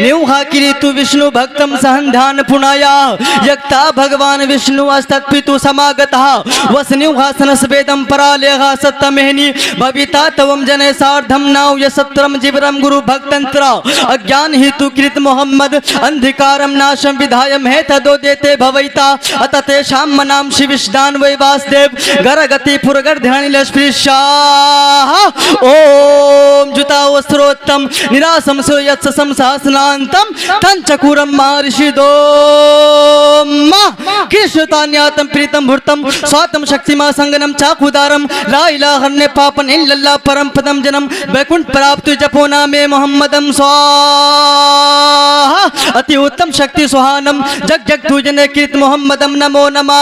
न्यूहा किरीतु विष्णु भक्तम सहन ध्यान पुनाया यक्ता भगवान विष्णु अस्तत्पितु समागतः वसन्युहासन स्वेदम परालेहा सत्तमेहनी भविता तवम जने सार्धम नाव यसत्रम जीवरम गुरु भक्तंत्र अज्ञान हेतु कृत मोहम्मद अंधिकारम नाशम विधायम है तदो देते भवैता अतते शाम मनाम शिविष्दान वै वासुदेव गरगति पुरगर ध्यान लस्पृशाह ओम जुता वस्त्रोत्तम निरासम सुयत्सम सहस्नांतम तंचकुरम महर्षि दो कृष्णतान्यातम प्रीतम भूर्तम स्वातम शक्तिमा संगनम चाकुदारम ला इलाहा इल्लल्लाह पापन इल्लल्लाह परम पदम जनम वैकुंठ प्राप्त जपो नामे मोहम्मदम स्वाहा अति उत्तम शक्ति सुहानम जग जग तुजने कृत मोहम्मदम नमो नमः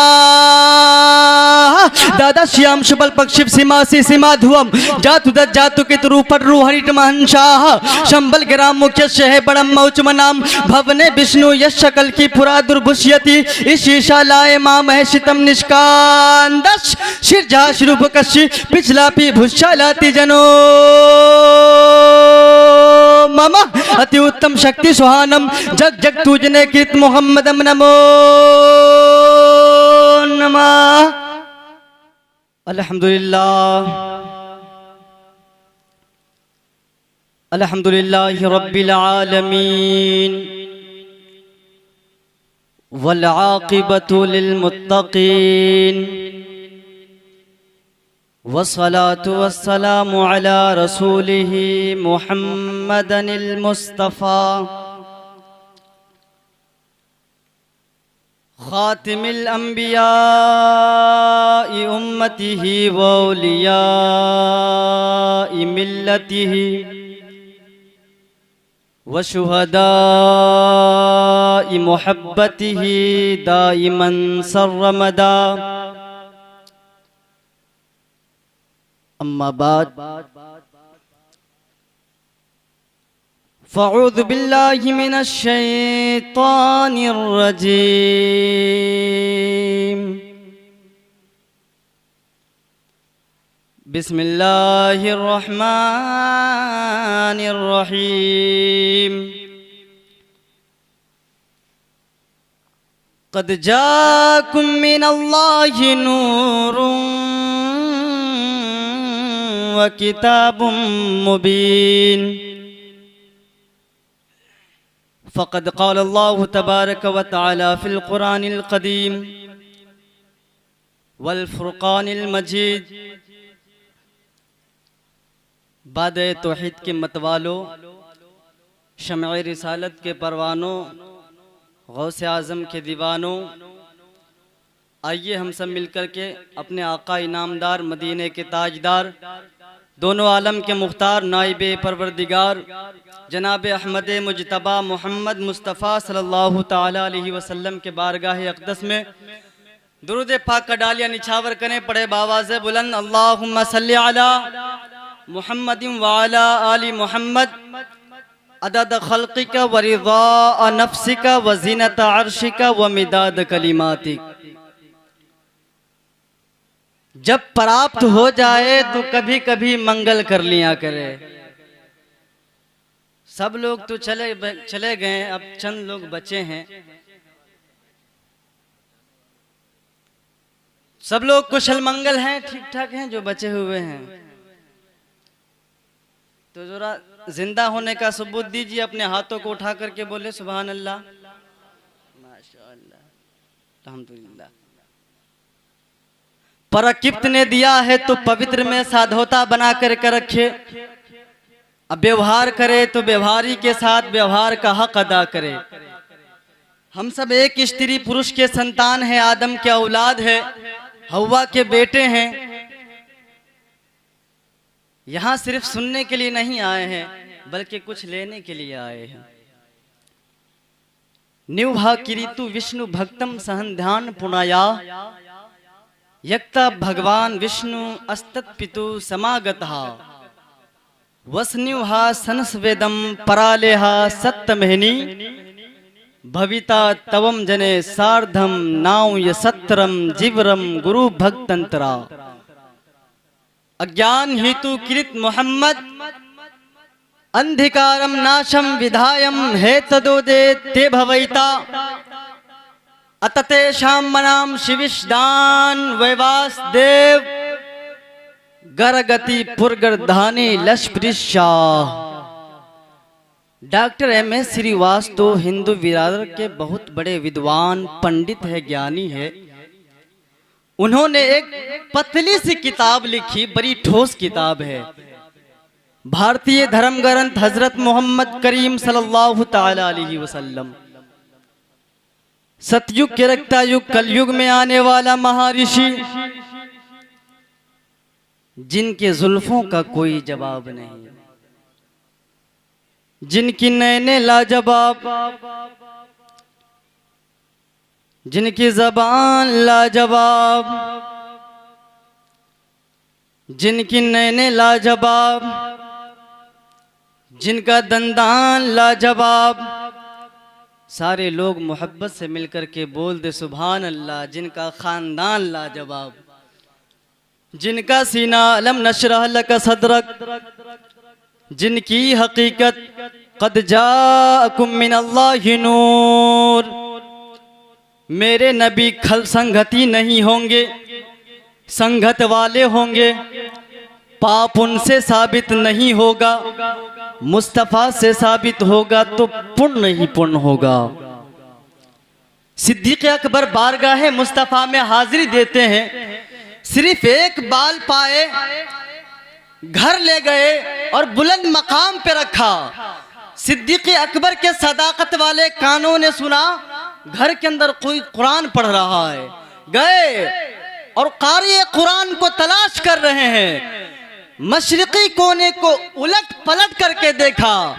दादा श्याम शुभल पक्षिप सीमासी सीमा धुवम जातु दत जातु कित रूपर रूहरिट महंशाह शंबल ग्राम मुख्य शह बड़म मौचम नाम भवने विष्णु यश शकल की पुरा दुर्भुष्यति ईशा लाए मां महशितम निष्कांदश शिरजा शिरूप कश्य पिछला पी भुशालाति जनो मम अति उत्तम शक्ति सुहानम जग जग तुजने कृत मोहम्मदम नमो नमः अल्हम्दुलिल्लाह अल्हम्दुलिल्लाहि रब्बिल आलमीन वल आक़िबतु लिल मुत्तक़ीन वस्सलातु वस्सलामु अला रसूलिहि मुहम्मदिल मुस्तफ़ा खातिमिल अंबिया उम्मतिहि व औलिया मिल्लतिहि व शुहदा मुहब्बतिहि दाइमन सर्रमदा अम्मा बाद फ़अऊज़ु बिल्लाहि मिनश शैतानिर रजीम बिस्मिल्लाहिर रहमानिर रहीम क़द जाअकुम मिनल्लाहि नूरुन व किताबुम मुबीन फ़क़द क़ाल अल्लाहु तबारक व तआला फ़िल क़ुरानिल क़दीम वल फ़ुरक़ानिल मजीद बाद तौहीद के मतवालो शम्अ रिसालत के परवानों गौसे आज़म के दीवानों आइए हम सब मिलकर के अपने आका इनामदार मदीने के ताजदार दोनों आलम के मुख्तार नाइब परवरदिगार जनाब अहमद मुजतबा मोहम्मद मुस्तफ़ा सल्लल्लाहु ताला अलैहि वसल्लम के बारगाह अक़दस में दुरूद पाक का डालिया निछावर करें पढ़े बावाज़ बुलंद अल्लाहुम्मा सल्ली अला मुहम्मदिन व अला आलि मुहम्मद अदद खल्क़िका व रिज़ा नफ्सिका व ज़ीनत अर्शिका व मिदाद कलिमातिक। जब प्राप्त हो जाए तो कभी कभी मंगल कर लिया करे। सब लोग तो चले गए, अब चंद लोग बचे हैं। सब लोग कुशल मंगल हैं, ठीक ठाक हैं, जो बचे हुए हैं। तो जरा जिंदा होने का सबूत दीजिए, अपने हाथों को उठा करके बोले सुभान अल्लाह, माशाअल्लाह, अल्हम्दुलिल्लाह। परकिप्त ने दिया है तो पवित्र में साधोता बना करके रखे। अब व्यवहार करे तो व्यवहारी के साथ व्यवहार का हक अदा करे। हम सब एक स्त्री पुरुष के संतान हैं, आदम के औलाद है, हव्वा के बेटे हैं। यहाँ सिर्फ सुनने के लिए नहीं आए हैं, बल्कि कुछ लेने के लिए आए हैं। न्यूहा किरीतु विष्णु भक्तम सहन ध्यान पुनाया यक्ता भगवान विष्णु अस्तत्पितु समागतः वसन्युहा सनस्वेदम परालेहा सत्तमेहनी भविता तवम जने सार्धम नाव यसत्रम जीवरम गुरु भक्तंतरा। अज्ञान हेतु कृत मोहम्मद अंधिकारम नाशम विधायम हे तदोदे ते भवैता अतते शाम मनाम शिविष्दान वैवासदेव गरगति पुरगरधानी लश्परिशा। Doctor M.A. श्रीवास्तव हिंदू बिरादर के बहुत बड़े विद्वान पंडित है, ज्ञानी है। उन्होंने एक पतली सी किताब लिखी, बड़ी ठोस किताब है, भारतीय धर्म ग्रंथ हजरत मोहम्मद करीम सल्लल्लाहु ताला अलैहि वसल्लम। सतयुग के रक्ता युग कलयुग में आने वाला महर्षि, जिनके जुल्फों का कोई जवाब नहीं, जिनकी नैने लाजवाब, जिनकी जबान लाजवाब, जिनकी नैने लाजवाब, जिनका दंदान लाजवाब, सारे लोग मोहब्बत से मिलकर के बोल दे सुभान अल्लाह। जिनका खानदान लाजवाब, जिनका सीना अलम नशरह लक सदरक, जिनकी हकीकत कद जाअकुम मिनल्लाहि नूर। मेरे नबी खल संगति नहीं होंगे, संगत वाले होंगे। पाप उनसे साबित नहीं होगा, मुस्तफ़ा से साबित होगा तो पुण्य ही पुण्य होगा। सिद्दीक़ अकबर बारगाह मुस्तफ़ा में हाजिरी देते हैं, सिर्फ एक बाल पाए, घर ले गए और बुलंद मकाम पे रखा। सिद्दीक़ अकबर के सदाकत वाले कानों ने सुना घर के अंदर कोई कुरान पढ़ रहा है, गए और कारी कुरान को तलाश कर रहे हैं। मशरिकी कोने को उलट पलट करके देखा,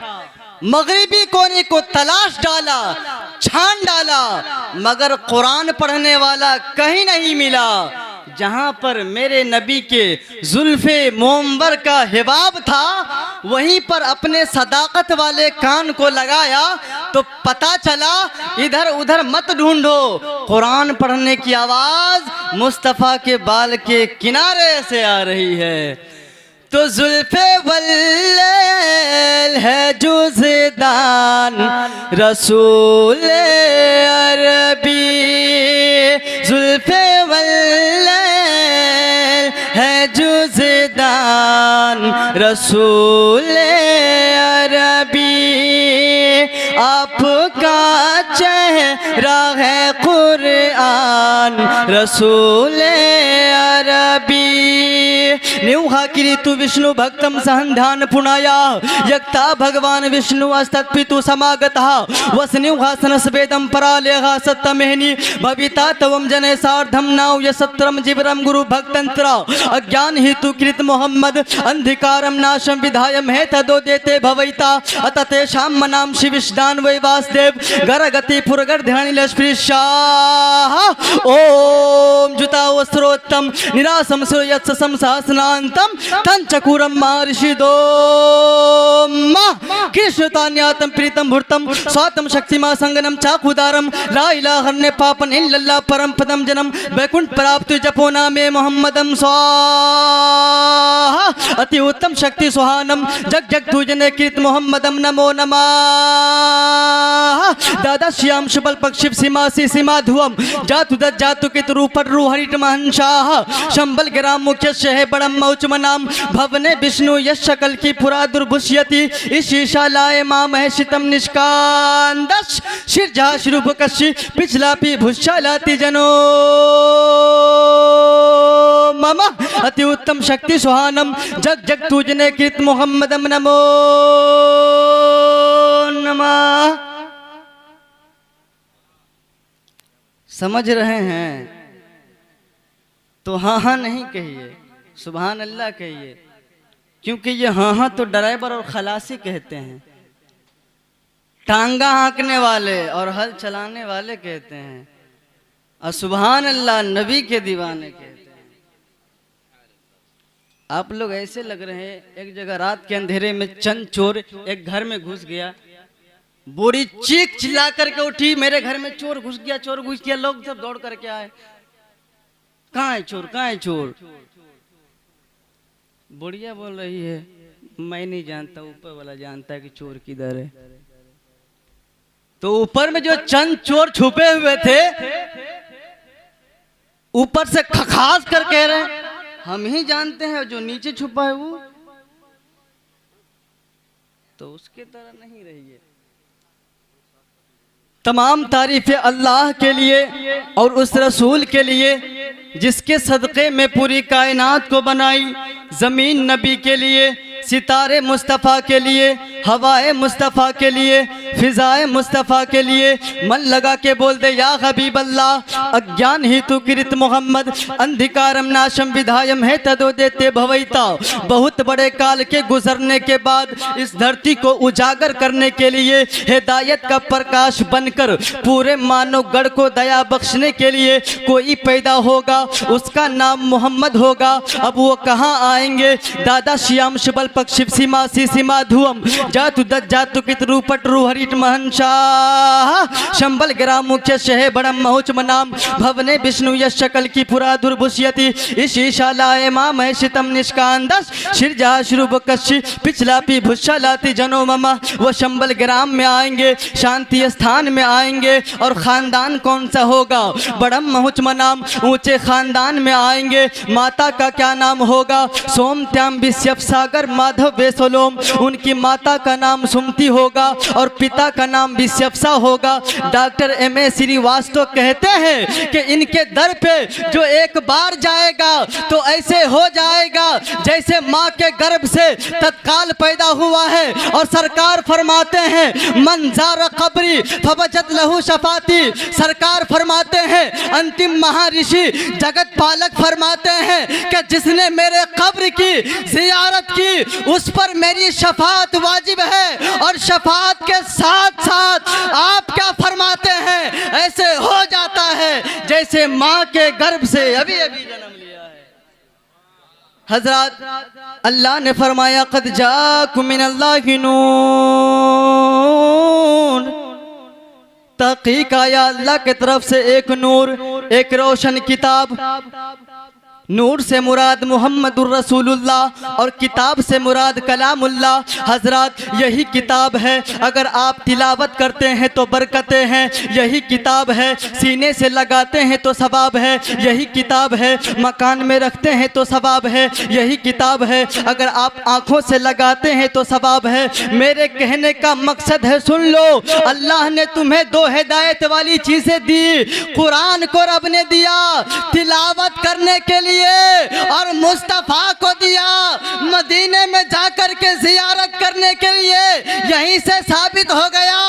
मगरिबी कोने को तलाश डाला, छान डाला, मगर कुरान पढ़ने वाला कहीं नहीं मिला। जहां पर मेरे नबी के जुल्फे मोमबर का हिबाब था, वहीं पर अपने सदाकत वाले कान को लगाया तो पता चला इधर उधर मत ढूंढो, कुरान पढ़ने की आवाज मुस्तफ़ा के बाल के किनारे से आ रही है। तो जुल्फे वल्लैल है जुज़दान रसूल अरबी, जुल्फे वल्लैल है जुज़दान रसूल अरबी। आपका चेहरा है कुरान रसूल अरबी। निउहा किरीतु विष्णु भक्तम सहन ध्यान पुनाया, यक्ता भगवान विष्णु अस्तक्पितु समागतः। वसनिउहासन स्वेदम परालेहा सत्तमेहनी भविता तवम जने सार्धम नाव यसत्रम जिवरम गुरु भक्तंत्र। अज्ञान हेतु कृत मोहम्मद अंधिकारम नाशम विधायम है तदो देते भवैता अतते शाम मनाम शिविष्दान वै वासदेव गरगति पुरगर ध्यान लश्परिशा। ओम जुता वस्त्रोत्तम निरासम सुयत्सम सहस्नांतम तंचकुरम महर्षि दो कृष्णतान्यातम प्रीतम भूर्तम स्वातम शक्तिमा संगनम चाकुदारम ला इलाहा हरने पापन इल्लल्लाह परम पदम जनम वैकुंठ प्राप्ति जपो नामे मोहम्मदम स्वाहा। अति उत्तम शक्ति सुहानम जग जग तुजने कृत मोहम्मदम नमो नमः। दादा श्याम शुभल पक्षिप सीमासी सीमा धुवम जातु दत जातु कित रूपर रूहरिट महंशाह शंबल ग्राम मुख्य शह बड़म मौचम नाम भवने विष्णु यश शकल की पुरा दुर्भुष्यति इस ईशालाय मां महशितम निष्कांदश शिरजा शिरूपकशि पिछला पी भुष्यालाति जनो मम। अति उत्तम शक्ति सुहानम जग जग तुजने कृत मोहम्मदम नमो नमः। समझ रहे हैं तो हाँ हाँ नहीं कहिए, सुभान अल्लाह कहिए, क्योंकि ये हाँ हाँ तो ड्राइवर और खलासी कहते हैं, टांगा हाँकने वाले और हल चलाने वाले कहते हैं, और सुभान अल्लाह नबी के दीवाने कहते हैं। आप लोग ऐसे लग रहे हैं, एक जगह रात के अंधेरे में चंद चोर एक घर में घुस गया, बूढ़ी चीख चिल्ला करके उठी, मेरे घर में चोर घुस गया, चोर घुस गया। लोग सब दौड़ करके आए, कहाँ है चोर, कहाँ है चोर। बुढ़िया बोल रही है मैं नहीं जानता, ऊपर वाला जानता है कि चोर किधर है। तो ऊपर में जो चंद चोर छुपे हुए थे, ऊपर से खखास कर कह रहे हैं हम ही जानते हैं, जो नीचे छुपा है वो तो उसके तरह नहीं रहिए। तमाम तारीफें अल्लाह के लिए और उस रसूल के लिए जिसके सदक़े में पूरी कायनात को बनाई। ज़मीन नबी के लिए, सितारे मुस्तफ़ा के लिए, हवाए मुस्तफ़ा के लिए, फिजाए मुस्तफ़ा के लिए। मन लगा के बोल दे या हबीब अल्लाह। अज्ञान ही तू कृत मोहम्मद, अंधिकारम नाशम विधायम है तदो देते भवैता। बहुत बड़े काल के गुजरने के बाद इस धरती को उजागर करने के लिए हिदायत का प्रकाश बनकर पूरे मानव गढ़ को दया बख्शने के लिए कोई पैदा होगा, उसका नाम मोहम्मद होगा। अब वो कहाँ आएंगे? दादा श्याम शुबल पक्षिप सीमा सी सीमा धुअम जातु दत जातु कित रूपट रूहरिट महंशाह शंबल ग्राम मुख्य शहे बड़म महुच मनाम भवने विष्णु यश शकल की पुरा दुर्भुष्यति इस ईशालाए माँ महेशितम निष्कांदस शिरजा शुरुब कश्य पिछला पी भुषा लाती जनो ममा। वो शंबल ग्राम में आएंगे, शांति स्थान में आएंगे। और खानदान कौन सा होगा? बड़म महुच मनाम, ऊंचे खानदान में आएंगे। माता का क्या नाम होगा? सोम त्याम विश्यप सागर माधव वेसोलोम। उनकी माता का नाम सुमति होगा और पिता का नाम विश्यप्सा होगा। Doctor M.A. श्रीवास्तव कहते हैं कि इनके दर पे जो एक बार जाएगा तो ऐसे हो जाएगा जैसे माँ के गर्भ से तत्काल पैदा हुआ है। और सरकार फरमाते हैं मंजार कब्री फबजत लहू शफाती। सरकार फरमाते हैं, अंतिम महर्षि जगत पालक फरमाते हैं कि जिसने मेरे कब्र की जियारत की उस पर मेरी शफात वाजिब है। और शफात के साथ साथ आप क्या फरमाते हैं? ऐसे हो जाता है जैसे माँ के गर्भ से अभी अभी जन्म लिया है। हजरत अल्लाह ने फरमाया कद जाकुम मिनल्लाहि नूर, तहकीक आया अल्लाह की तरफ से एक नूर, एक रोशन किताब। नूर से मुराद मुहम्मदुर रसूलुल्लाह और किताब से मुराद कलामुल्लाह। हजरत यही किताब है, अगर आप तिलावत करते हैं तो बरकतें हैं। यही किताब है, सीने से लगाते हैं तो सवाब है। यही किताब है, मकान में रखते हैं तो सवाब है। यही किताब है, अगर आप आँखों से लगाते हैं तो सवाब है। मेरे कहने का मकसद है सुन लो, अल्लाह ने तुम्हें दो हिदायत वाली चीज़ें दी। कुरान को रब ने दिया तिलावत करने के लिए और मुस्तफा को दिया मदीने में जाकर के जियारत करने के लिए। यहीं से साबित हो गया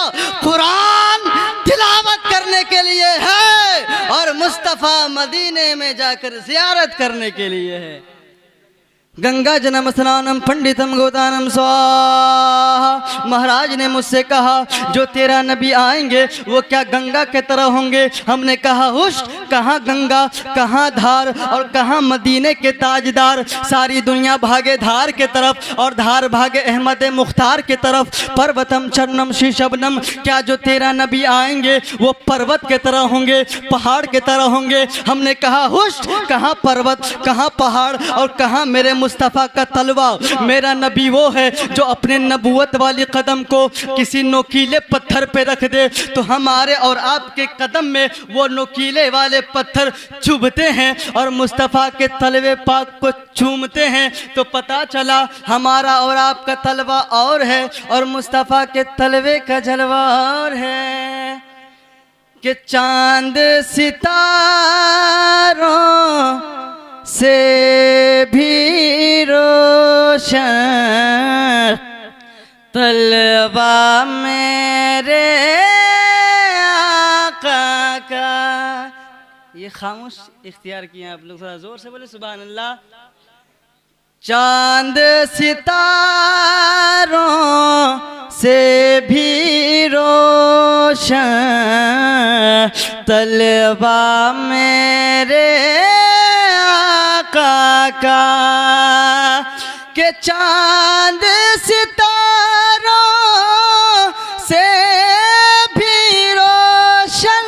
कुरान तिलावत करने के लिए है और मुस्तफा मदीने में जाकर जियारत करने के लिए है। गंगा जन्म स्नानम पंडितम गोदानम स्वाहा। महाराज ने मुझसे कहा जो तेरा नबी आएंगे वो क्या गंगा के तरह होंगे? हमने कहा हुश, कहाँ गंगा, कहाँ धार और कहाँ मदीने के ताजदार। सारी दुनिया भागे धार के तरफ और धार भागे अहमद मुख्तार के तरफ। पर्वतम चरणम शीशबनम, क्या जो तेरा नबी आएंगे वो पर्वत के तरह होंगे, पहाड़ के तरह होंगे? हमने कहा हुश, कहाँ पर्वत, कहाँ पहाड़ और कहाँ मेरे मुस्तफ़ा का तलवा। मेरा नबी वो है जो अपने नबूवत वाली कदम को किसी नोकीले पत्थर पे रख दे तो हमारे और आपके कदम में वो नोकीले वाले पत्थर चुभते हैं और मुस्तफ़ा के तलवे पाक को चूमते हैं। तो पता चला हमारा और आपका तलवा और है और मुस्तफ़ा के तलवे का जलवा और है। कि चांद सितारों से भी रोशन तलवा मेरे आका का। ये खामोश इख्तियार किए आप लोग, थोड़ा जोर से बोले सुभान अल्लाह। चांद सितारों से भी रोशन तलवा मेरे का। के चांद सितारों से भी रोशन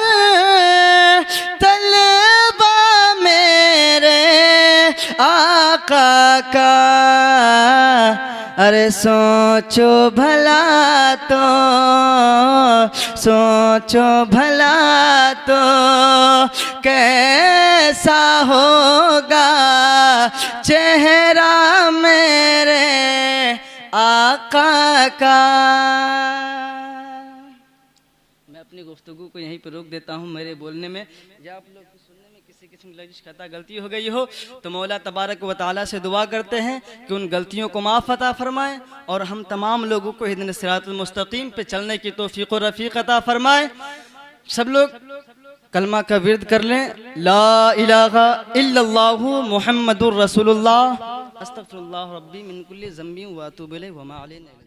तलवा मेरे आका का। अरे सोचो भला तो, सोचो भला तो कैसा होगा चेहरा मेरे आका का। मैं अपनी गुफ्तगू को यहीं पर रोक देता हूँ मेरे बोलने में। या आप लोग सुनने में किसी किस्म की लग़ज़िश खता गलती हो गई हो तो मौला तबारक व तआला से दुआ करते हैं कि उन गलतियों को माफ़ अता फरमाएँ और हम तमाम लोगों को हिदने सिरातुल मुस्तकीम पे चलने की तौफ़ीक़ व रफ़ीक़ अता फरमाएँ। सब लोग कलमा का विर्द कर लें, ला इलाहा इल्लल्लाहु मुहम्मदुर रसूलुल्लाह, अस्तग़फिरुल्लाह रब्बी मिन कुल्ली ज़ंबी व अतूबु इलैहि व मा अलैना।